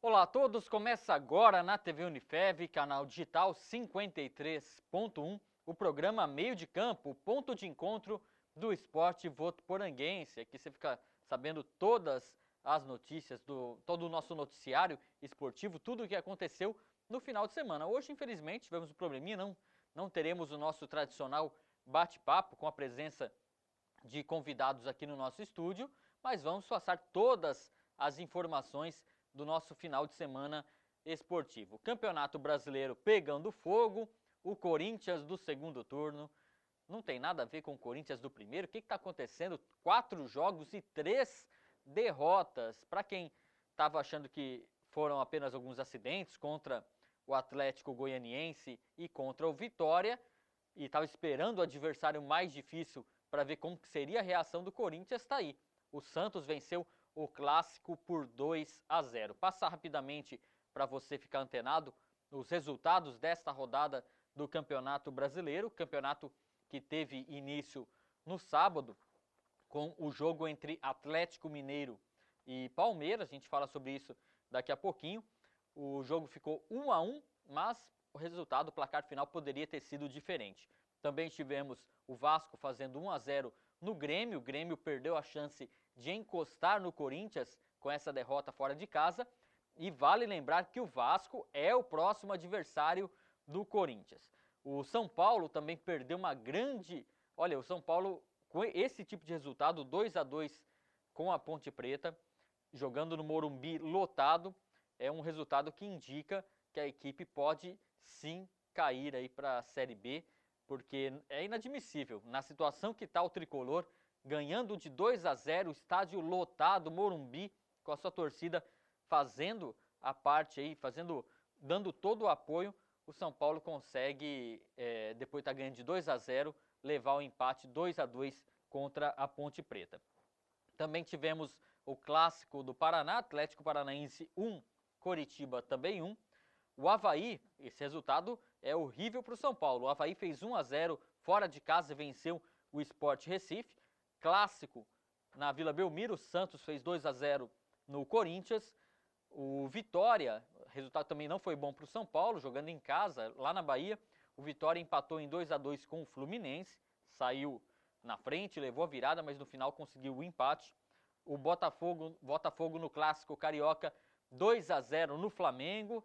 Olá a todos, começa agora na TV Unifev, canal digital 53.1, o programa Meio de Campo, ponto de encontro do esporte votuporanguense. Aqui você fica sabendo todas as notícias, todo o nosso noticiário esportivo, tudo o que aconteceu no final de semana. Hoje, infelizmente, tivemos um probleminha, não teremos o nosso tradicional bate-papo com a presença de convidados aqui no nosso estúdio, mas vamos passar todas as informações do nosso final de semana esportivo. Campeonato Brasileiro pegando fogo, o Corinthians do segundo turno, não tem nada a ver com o Corinthians do primeiro. O que está acontecendo? 4 jogos e 3 derrotas. Para quem estava achando que foram apenas alguns acidentes contra o Atlético Goianiense e contra o Vitória, e estava esperando o adversário mais difícil para ver como que seria a reação do Corinthians, está aí. O Santos venceu o Clássico por 2-0. Passar rapidamente para você ficar antenado os resultados desta rodada do Campeonato Brasileiro, campeonato que teve início no sábado com o jogo entre Atlético Mineiro e Palmeiras. A gente fala sobre isso daqui a pouquinho. O jogo ficou 1-1, mas o resultado, o placar final poderia ter sido diferente. Também tivemos o Vasco fazendo 1-0 no Grêmio. O Grêmio perdeu a chance de encostar no Corinthians com essa derrota fora de casa. E vale lembrar que o Vasco é o próximo adversário do Corinthians. O São Paulo também perdeu uma grande... Olha, o São Paulo, com esse tipo de resultado, 2-2 com a Ponte Preta, jogando no Morumbi lotado, é um resultado que indica que a equipe pode sim cair aí para a Série B, porque é inadmissível. Na situação que está o Tricolor, ganhando de 2-0, estádio lotado, Morumbi, com a sua torcida fazendo a parte aí, dando todo o apoio, o São Paulo consegue, depois de estar ganhando de 2-0, levar o empate 2-2 contra a Ponte Preta. Também tivemos o clássico do Paraná, Atlético Paranaense 1, Coritiba também 1. O Avaí, esse resultado é horrível para o São Paulo. O Avaí fez 1-0 fora de casa e venceu o Sport Recife. Clássico na Vila Belmiro, o Santos fez 2-0 no Corinthians. O Vitória, o resultado também não foi bom para o São Paulo, jogando em casa, lá na Bahia. O Vitória empatou em 2-2 com o Fluminense, saiu na frente, levou a virada, mas no final conseguiu o empate. O Botafogo no Clássico Carioca, 2-0 no Flamengo.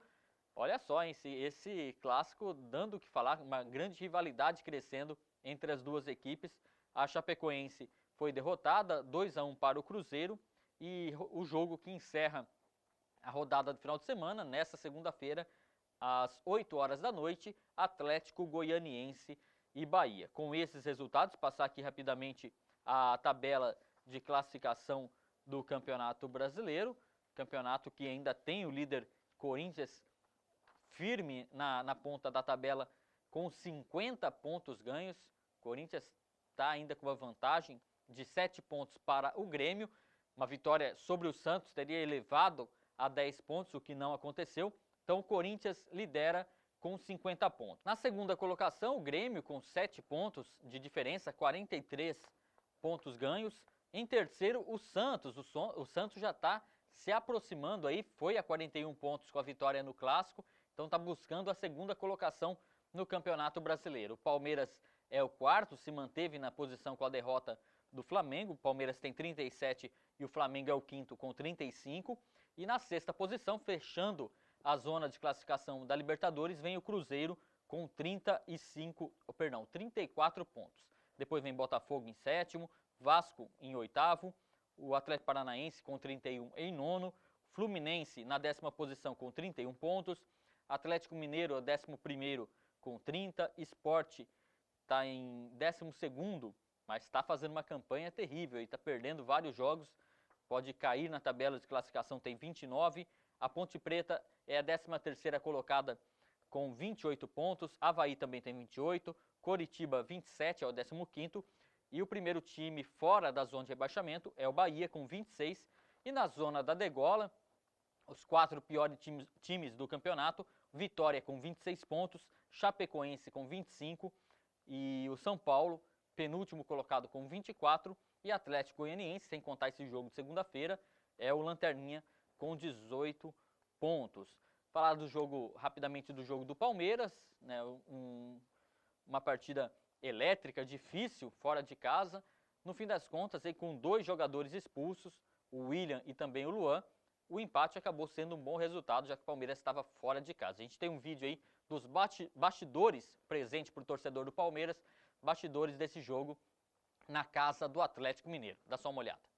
Olha só, hein, esse clássico dando o que falar, uma grande rivalidade crescendo entre as duas equipes. A Chapecoense foi derrotada, 2-1 para o Cruzeiro, e o jogo que encerra a rodada do final de semana, nessa segunda-feira, às 8 horas da noite, Atlético Goianiense e Bahia. Com esses resultados, passar aqui rapidamente a tabela de classificação do Campeonato Brasileiro, campeonato que ainda tem o líder Corinthians firme na ponta da tabela com 50 pontos ganhos. Corinthians está ainda com uma vantagem de 7 pontos para o Grêmio. Uma vitória sobre o Santos teria elevado a 10 pontos, o que não aconteceu. Então o Corinthians lidera com 50 pontos. Na segunda colocação, o Grêmio com 7 pontos de diferença, 43 pontos ganhos. Em terceiro, o Santos. O Santos já está se aproximando aí, foi a 41 pontos com a vitória no Clássico, então está buscando a segunda colocação no Campeonato Brasileiro. O Palmeiras é o quarto, se manteve na posição com a derrota do Flamengo. O Palmeiras tem 37 e o Flamengo é o quinto com 35. E na sexta posição, fechando a zona de classificação da Libertadores, vem o Cruzeiro com 34 pontos. Depois vem Botafogo em sétimo, Vasco em oitavo, o Atlético Paranaense com 31 em nono, Fluminense na 10ª posição com 31 pontos, Atlético Mineiro 11º com 30, Sport está em 12º, mas está fazendo uma campanha terrível e está perdendo vários jogos, pode cair na tabela de classificação, tem 29, a Ponte Preta é a 13ª colocada com 28 pontos, Avaí também tem 28, Coritiba 27, é o 15º, e o primeiro time fora da zona de rebaixamento é o Bahia com 26, e na zona da degola, os 4 piores times do campeonato, Vitória com 26 pontos, Chapecoense com 25 e o São Paulo, penúltimo colocado com 24, e Atlético Goianiense, sem contar esse jogo de segunda-feira, é o lanterninha com 18 pontos. Falar do jogo, rapidamente do jogo do Palmeiras, né, uma partida elétrica, difícil, fora de casa. No fim das contas, aí, com 2 jogadores expulsos, o William e também o Luan, o empate acabou sendo um bom resultado, já que o Palmeiras estava fora de casa. A gente tem um vídeo aí dos bastidores presente para o torcedor do Palmeiras, bastidores desse jogo na casa do Atlético Mineiro. Dá só uma olhada.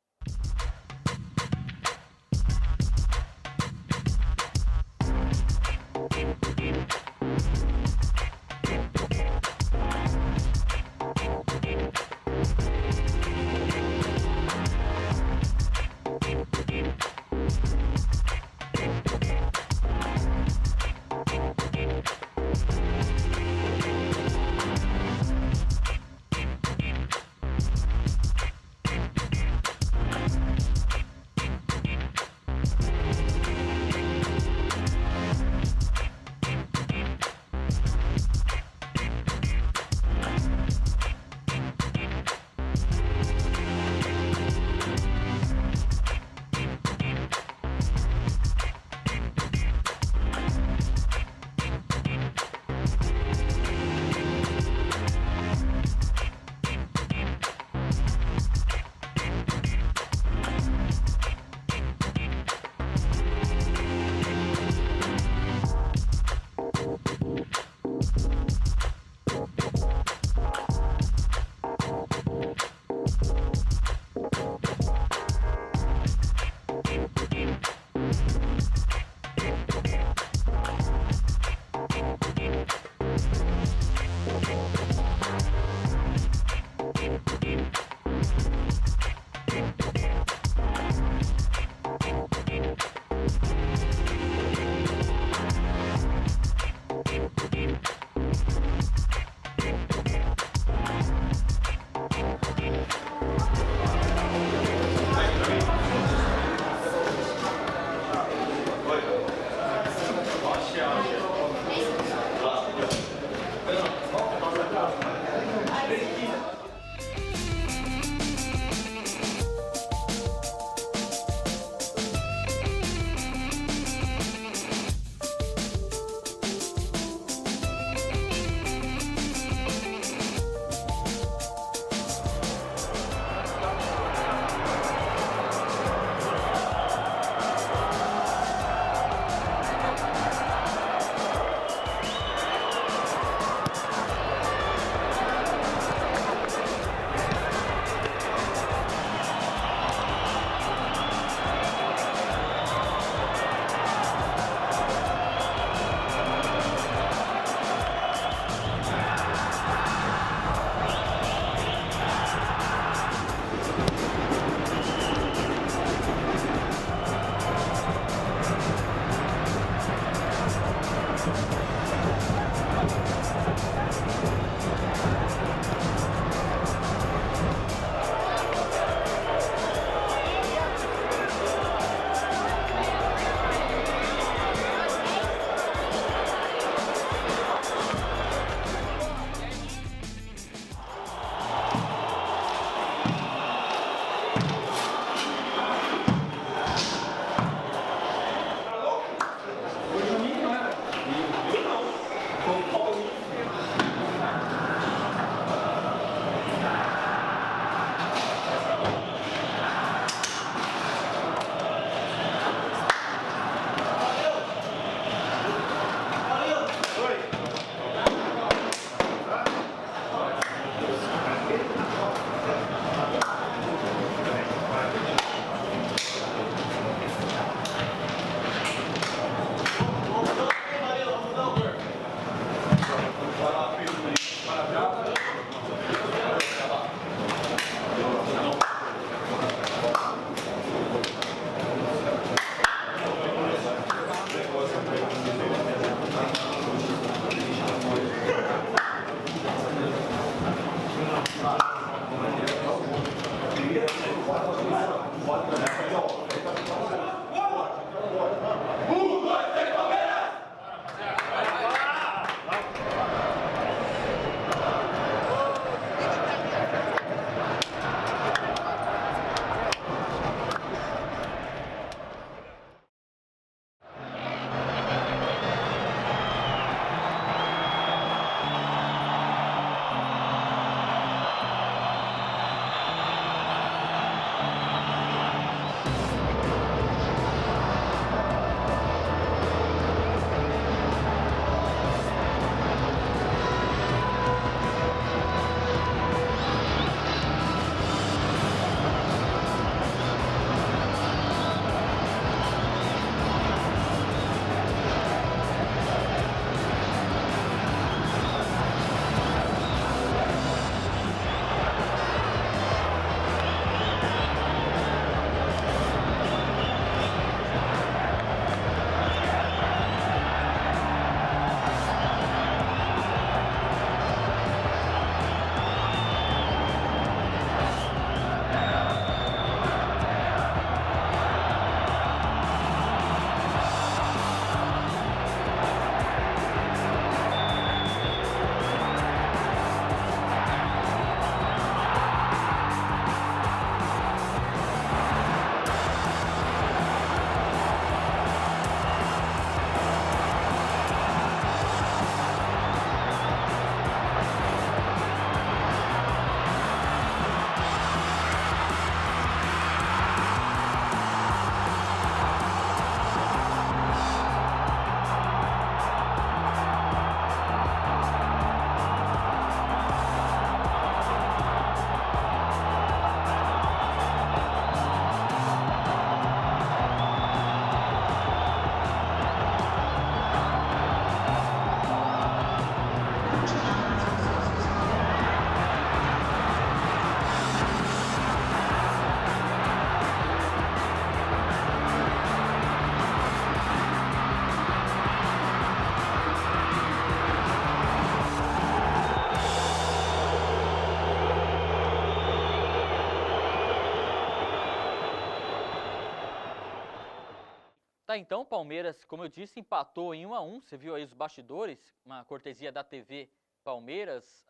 Tá, então o Palmeiras, como eu disse, empatou em 1-1. Você viu aí os bastidores, uma cortesia da TV Palmeiras,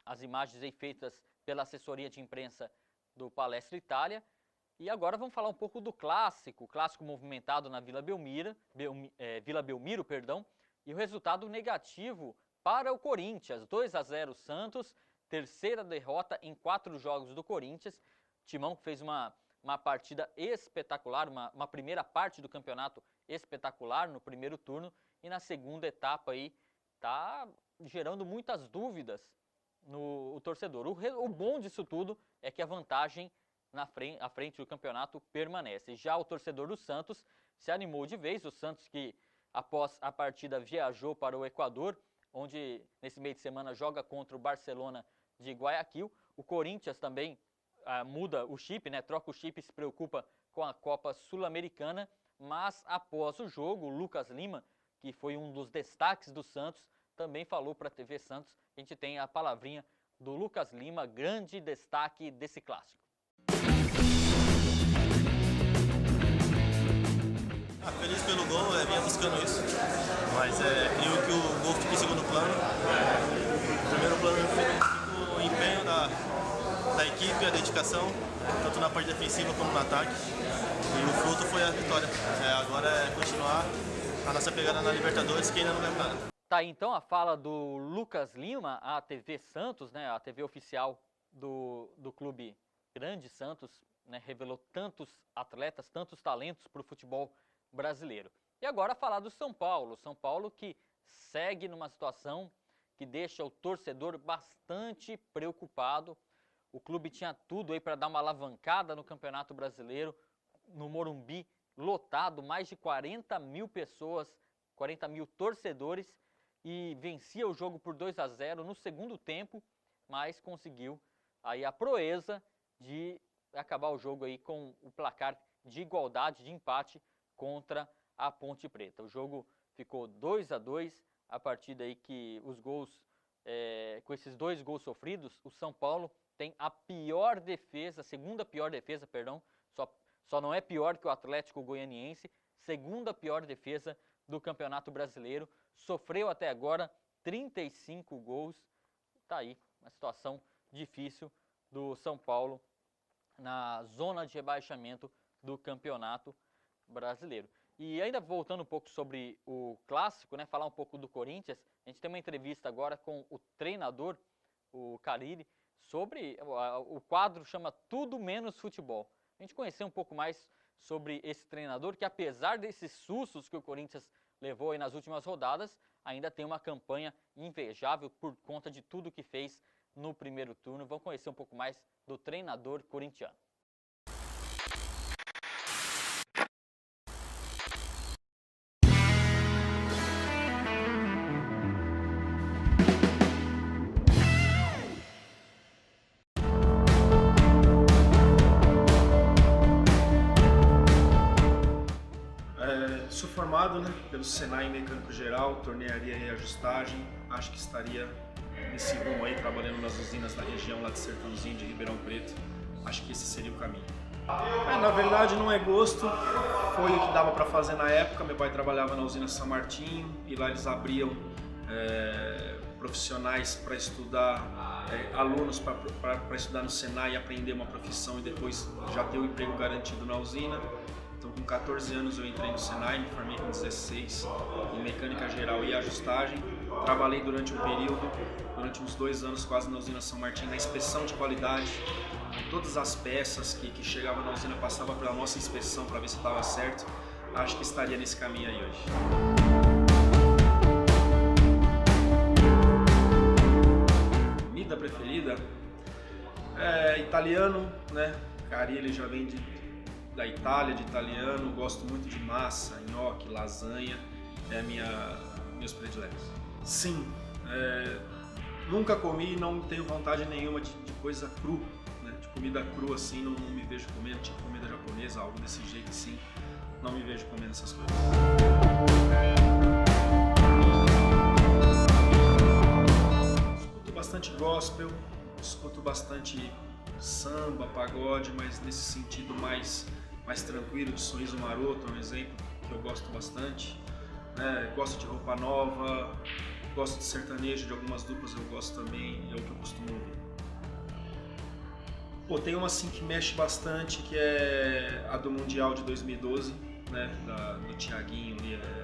as imagens aí feitas pela assessoria de imprensa do Palestra Itália. E agora vamos falar um pouco do clássico movimentado na Vila Belmiro, e o resultado negativo para o Corinthians, 2-0 Santos, terceira derrota em 4 jogos do Corinthians. Timão fez uma partida espetacular, uma primeira parte do campeonato espetacular no primeiro turno, e na segunda etapa aí tá gerando muitas dúvidas no torcedor. O bom disso tudo é que a vantagem à frente do campeonato permanece. Já o torcedor do Santos se animou de vez. O Santos, que após a partida viajou para o Equador, onde nesse meio de semana joga contra o Barcelona de Guayaquil. O Corinthians também muda o chip, né? Troca o chip e se preocupa com a Copa Sul-Americana. Mas após o jogo, o Lucas Lima, que foi um dos destaques do Santos, também falou para a TV Santos. A gente tem a palavrinha do Lucas Lima, grande destaque desse clássico. Feliz pelo gol, vinha buscando isso, mas creio que o gol fica em segundo plano. O primeiro plano fica o empenho da equipe, a dedicação, tanto na parte defensiva como no ataque, e o fruto foi a vitória. Agora é continuar a nossa pegada na Libertadores, que ainda não ganhou nada. Tá, então a fala do Lucas Lima, a TV Santos, né, a TV oficial do clube Grande Santos, né, revelou tantos atletas, tantos talentos para o futebol brasileiro. E agora falar do São Paulo. São Paulo que segue numa situação que deixa o torcedor bastante preocupado. O clube tinha tudo aí para dar uma alavancada no Campeonato Brasileiro, no Morumbi lotado, mais de 40 mil pessoas, 40 mil torcedores, e vencia o jogo por 2-0 no segundo tempo, mas conseguiu aí a proeza de acabar o jogo aí com o placar de igualdade, de empate contra a Ponte Preta. O jogo ficou 2-2, a partir daí que os gols, com esses 2 gols sofridos, o São Paulo tem a pior defesa, segunda pior defesa, perdão, só não é pior que o Atlético Goianiense, segunda pior defesa do Campeonato Brasileiro, sofreu até agora 35 gols, tá aí uma situação difícil do São Paulo na zona de rebaixamento do Campeonato Brasileiro. E ainda voltando um pouco sobre o clássico, né, falar um pouco do Corinthians, a gente tem uma entrevista agora com o treinador, o Carille, sobre o quadro chama Tudo Menos Futebol. A gente conhecer um pouco mais sobre esse treinador que, apesar desses sustos que o Corinthians levou aí nas últimas rodadas, ainda tem uma campanha invejável por conta de tudo que fez no primeiro turno. Vamos conhecer um pouco mais do treinador corintiano. Sou formado, né, pelo Senai em Mecânico Geral, tornearia e ajustagem. Acho que estaria nesse rumo aí, trabalhando nas usinas da região lá de Sertãozinho, de Ribeirão Preto. Acho que esse seria o caminho. Na verdade não é gosto, foi o que dava para fazer na época. Meu pai trabalhava na usina São Martinho e lá eles abriam profissionais para estudar, alunos para estudar no Senai e aprender uma profissão e depois já ter o emprego garantido na usina. Então, com 14 anos eu entrei no Senai, me formei com 16 em Mecânica Geral e Ajustagem. Trabalhei durante um período, durante uns 2 anos quase na usina São Martinho, na inspeção de qualidade. Todas as peças que chegavam na usina passavam pela nossa inspeção para ver se estava certo. Acho que estaria nesse caminho aí hoje. Comida preferida? Italiano, né? Carille já vem da Itália, de italiano, gosto muito de massa, nhoque, lasanha, meus prediletos. Sim, nunca comi e não tenho vontade nenhuma de coisa cru, né? De comida crua assim, não me vejo comendo, tipo comida japonesa, algo desse jeito assim, não me vejo comendo essas coisas. Escuto bastante gospel, escuto bastante samba, pagode, mas nesse sentido mais tranquilo, de Sorriso Maroto, um exemplo, que eu gosto bastante, né? Gosto de roupa nova, gosto de sertanejo, de algumas duplas eu gosto também, é o que eu costumo ouvir. Pô, tem uma assim que mexe bastante, que é a do Mundial de 2012, né, do Thiaguinho,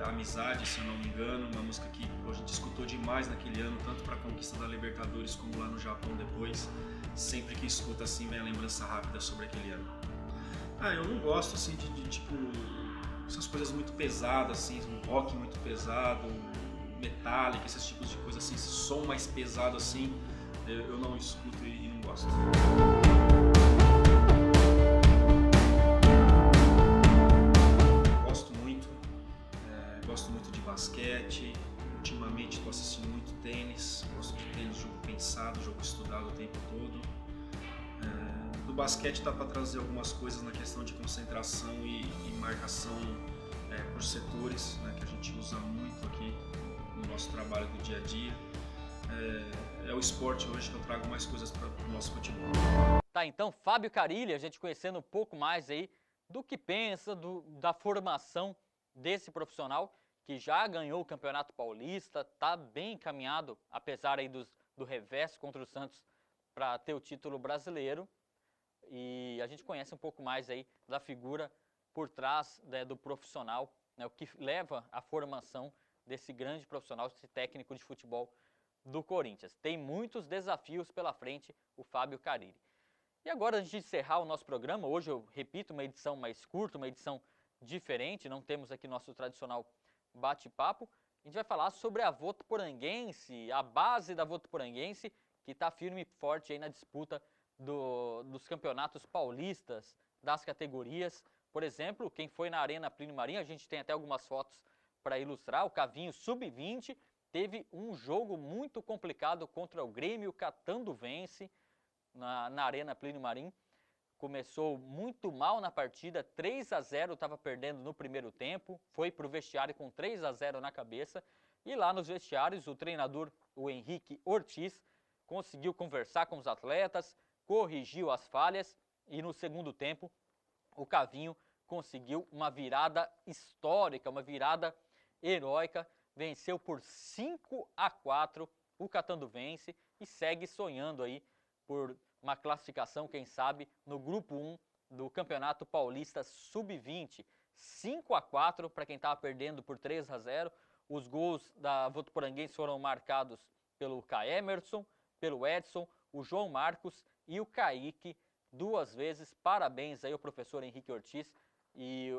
Amizade, se eu não me engano, uma música que a gente escutou demais naquele ano, tanto para a conquista da Libertadores como lá no Japão depois. Sempre que escuta assim vem a lembrança rápida sobre aquele ano. Eu não gosto assim de tipo essas coisas muito pesadas, assim, um rock muito pesado, metálica, esses tipos de coisa assim, esse som mais pesado assim, eu não escuto e não gosto. Gosto muito de basquete, ultimamente estou assistindo muito tênis, gosto de tênis, jogo pensado, jogo estudado o tempo todo. Do basquete dá para trazer algumas coisas na questão de concentração e marcação por setores, né, que a gente usa muito aqui no nosso trabalho do dia a dia. É o esporte hoje que eu trago mais coisas para o nosso futebol. Tá, então Fábio Carilli, a gente conhecendo um pouco mais aí do que pensa, da formação desse profissional que já ganhou o Campeonato Paulista, tá bem encaminhado, apesar aí do revés contra o Santos, para ter o título brasileiro. E a gente conhece um pouco mais aí da figura por trás, né, do profissional, né, o que leva à formação desse grande profissional, esse técnico de futebol do Corinthians. Tem muitos desafios pela frente, o Fábio Carilli. E agora, antes de encerrar o nosso programa, hoje eu repito, uma edição mais curta, uma edição diferente, não temos aqui nosso tradicional bate-papo. A gente vai falar sobre a Votuporanguense, a base da Votuporanguense, que está firme e forte aí na disputa dos campeonatos paulistas, das categorias. Por exemplo, quem foi na Arena Plínio Marim, a gente tem até algumas fotos para ilustrar, o Cavinho Sub-20 teve um jogo muito complicado contra o Grêmio Catanduvense na Arena Plínio Marim. Começou muito mal na partida, 3-0, estava perdendo no primeiro tempo, foi para o vestiário com 3-0 na cabeça, e lá nos vestiários o treinador, o Henrique Ortiz, conseguiu conversar com os atletas, corrigiu as falhas, e no segundo tempo o Cavinho conseguiu uma virada histórica, uma virada heróica, venceu por 5-4 o Catanduvense e segue sonhando aí por uma classificação, quem sabe, no grupo 1 do Campeonato Paulista Sub-20. 5-4 para quem estava perdendo por 3-0. Os gols da Votuporanguense foram marcados pelo Caemerson, pelo Edson, o João Marcos e o Kaique, 2 vezes. Parabéns aí ao professor Henrique Ortiz e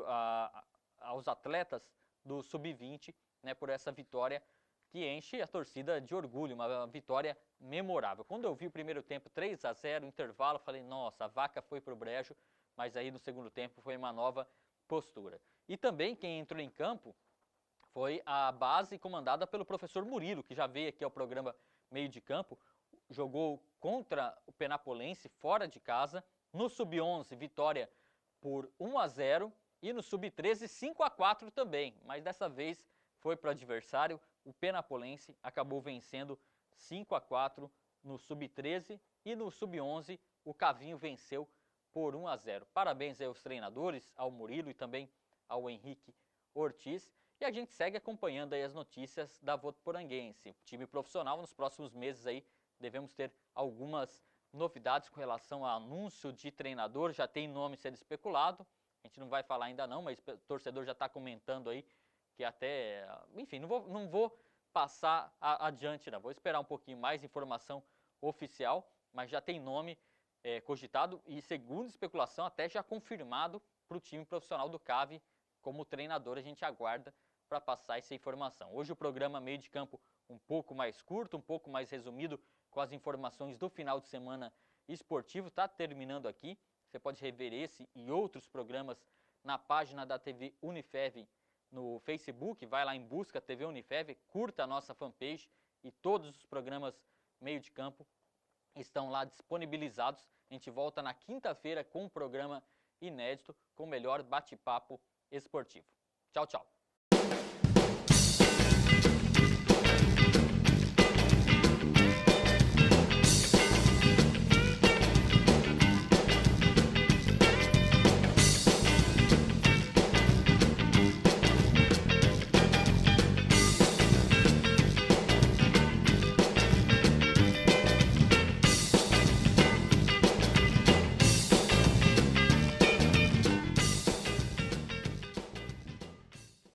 aos atletas do Sub-20, né, por essa vitória que enche a torcida de orgulho, uma vitória memorável. Quando eu vi o primeiro tempo 3-0, intervalo, falei, nossa, a vaca foi pro brejo, mas aí no segundo tempo foi uma nova postura. E também quem entrou em campo foi a base comandada pelo professor Murilo, que já veio aqui ao programa Meio de Campo, jogou contra o Penapolense, fora de casa, no Sub-11, vitória por 1-0, e no Sub-13, 5-4 também, mas dessa vez foi para o adversário. O Penapolense acabou vencendo 5-4 no Sub-13 e no Sub-11 o Cavinho venceu por 1-0. Parabéns aí aos treinadores, ao Murilo e também ao Henrique Ortiz. E a gente segue acompanhando aí as notícias da Votuporanguense. Time profissional, nos próximos meses aí devemos ter algumas novidades com relação ao anúncio de treinador. Já tem nome sendo especulado, a gente não vai falar ainda não, mas o torcedor já está comentando aí que até, enfim, não vou passar adiante, não. Vou esperar um pouquinho mais informação oficial, mas já tem nome cogitado e, segundo especulação, até já confirmado para o time profissional do CAV como treinador. A gente aguarda para passar essa informação. Hoje o programa Meio de Campo um pouco mais curto, um pouco mais resumido, com as informações do final de semana esportivo, está terminando aqui. Você pode rever esse e outros programas na página da TV Unifev no Facebook, vai lá em busca TV Unifev, curta a nossa fanpage e todos os programas Meio de Campo estão lá disponibilizados. A gente volta na quinta-feira com um programa inédito, com o melhor bate-papo esportivo. Tchau, tchau.